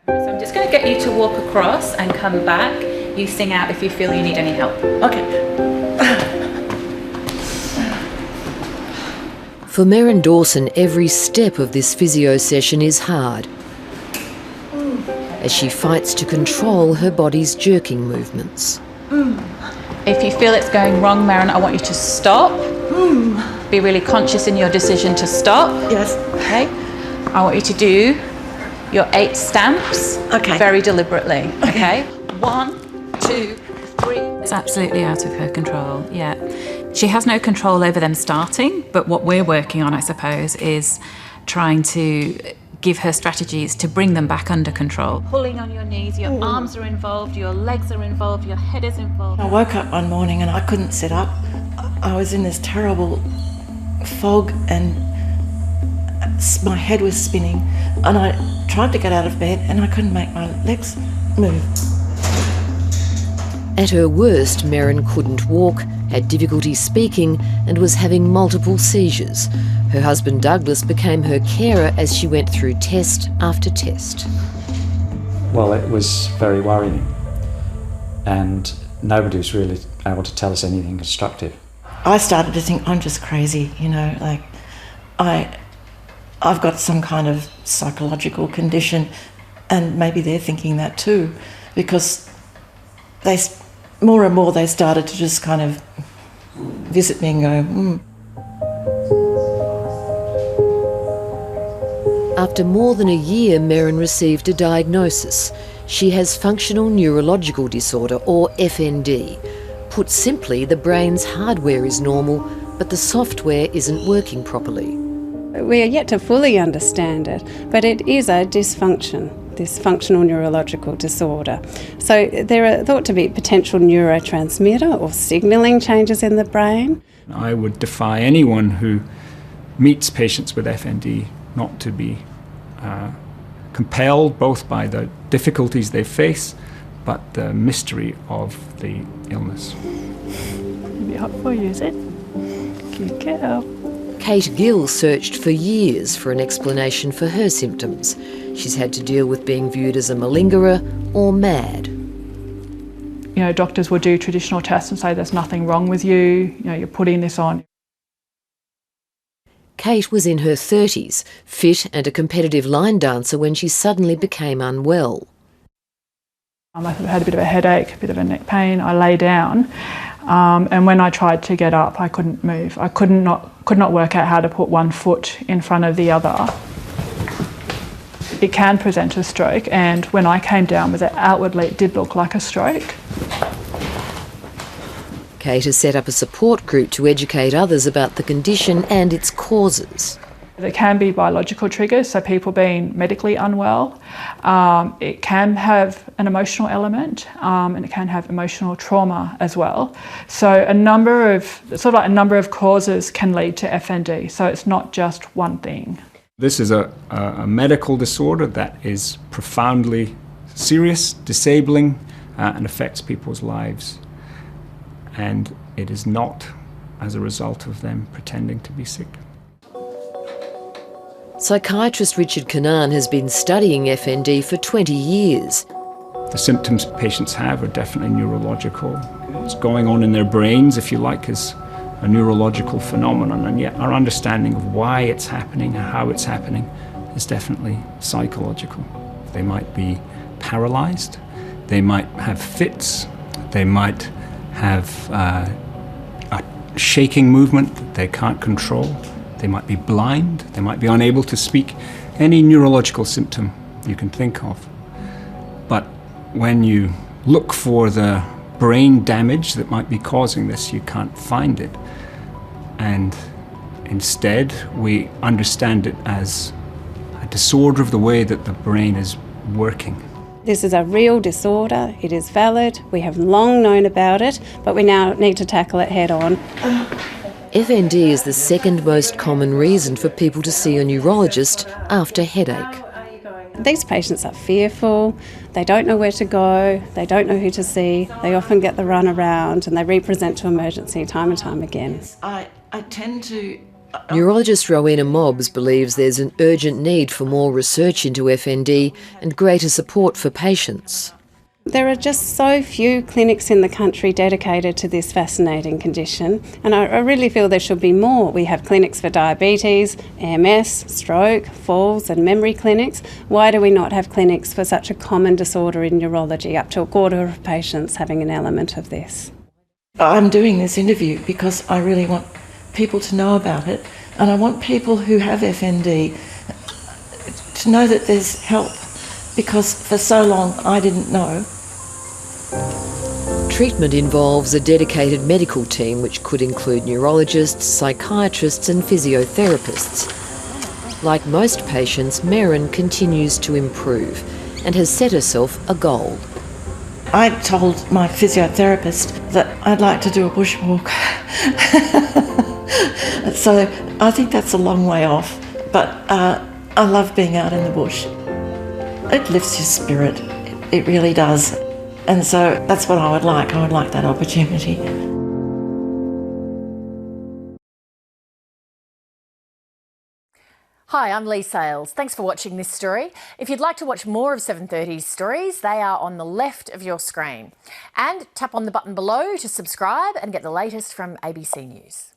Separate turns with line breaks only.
So I'm just going to get you to walk across and come back. You sing out if you feel you need any help.
Okay.
For Merrin Dawson, every step of this physio session is hard as she fights to control her body's jerking movements.
If you feel it's going wrong, Merrin, I want you to stop. Be really conscious in your decision to stop.
Yes.
Okay. I want you to do your 8 stamps very deliberately. Okay. 1, 2, 3. It's absolutely out of her control. Yeah. She has no control over them starting, but what we're working on, I suppose, is trying to give her strategies to bring them back under control. Pulling on your knees, your arms are involved, your legs are involved, your head is involved.
I woke up one morning and I couldn't sit up. I was in this terrible fog and my head was spinning, and I tried to get out of bed and I couldn't make my legs move.
At her worst, Merrin couldn't walk, had difficulty speaking and was having multiple seizures. Her husband Douglas became her carer as she went through test after test.
Well, it was very worrying, and nobody was really able to tell us anything constructive.
I started to think, I'm just crazy, you know, like I've got some kind of psychological condition, and maybe they're thinking that too, because more and more they started to just kind of visit me and go,
After more than a year, Merrin received a diagnosis. She has Functional Neurological Disorder, or FND. Put simply, the brain's hardware is normal, but the software isn't working properly.
We are yet to fully understand it, but it is a dysfunction, this functional neurological disorder. So there are thought to be potential neurotransmitter or signalling changes in the brain.
I would defy anyone who meets patients with FND not to be compelled both by the difficulties they face, but the mystery of the illness.
Be helpful, use it. Good girl.
Kate Gill searched for years for an explanation for her symptoms. She's had to deal with being viewed as a malingerer or mad.
You know, doctors will do traditional tests and say there's nothing wrong with you, you know, you're putting this on.
Kate was in her 30s, fit and a competitive line dancer when she suddenly became unwell.
I had a bit of a headache, a bit of a neck pain. I lay down, and when I tried to get up, I couldn't move. I could not work out how to put one foot in front of the other. It can present as stroke, and when I came down with it outwardly, it did look like a stroke.
Kate has set up a support group to educate others about the condition and its causes.
There can be biological triggers, so people being medically unwell. It can have an emotional element, and it can have emotional trauma as well. So a number of causes can lead to FND, so it's not just one thing.
This is a medical disorder that is profoundly serious, disabling, and affects people's lives. And it is not as a result of them pretending to be sick.
Psychiatrist Richard Canaan has been studying FND for 20 years.
The symptoms patients have are definitely neurological. What's going on in their brains, if you like, is a neurological phenomenon, and yet our understanding of why it's happening and how it's happening is definitely psychological. They might be paralyzed, they might have fits, they might have a shaking movement that they can't control, they might be blind, they might be unable to speak, any neurological symptom you can think of. But when you look for the brain damage that might be causing this, you can't find it. And instead, we understand it as a disorder of the way that the brain is working.
This is a real disorder, it is valid, we have long known about it, but we now need to tackle it head on.
FND is the second most common reason for people to see a neurologist after headache.
These patients are fearful, they don't know where to go, they don't know who to see, they often get the run around and they represent to emergency time and time again.
I tend to
Neurologist Rowena Mobbs believes there's an urgent need for more research into FND and greater support for patients.
There are just so few clinics in the country dedicated to this fascinating condition, and I really feel there should be more. We have clinics for diabetes, MS, stroke, falls and memory clinics. Why do we not have clinics for such a common disorder in neurology, up to a quarter of patients having an element of this?
I'm doing this interview because I really want people to know about it, and I want people who have FND to know that there's help, because for so long I didn't know.
Treatment involves a dedicated medical team which could include neurologists, psychiatrists and physiotherapists. Like most patients, Merrin continues to improve and has set herself a goal.
I told my physiotherapist that I'd like to do a bushwalk. So I think that's a long way off, but I love being out in the bush. It lifts your spirit, it really does. And so that's what I would like that opportunity.
Hi, I'm Lee Sales. Thanks for watching this story. If you'd like to watch more of 730's stories, they are on the left of your screen. And tap on the button below to subscribe and get the latest from ABC News.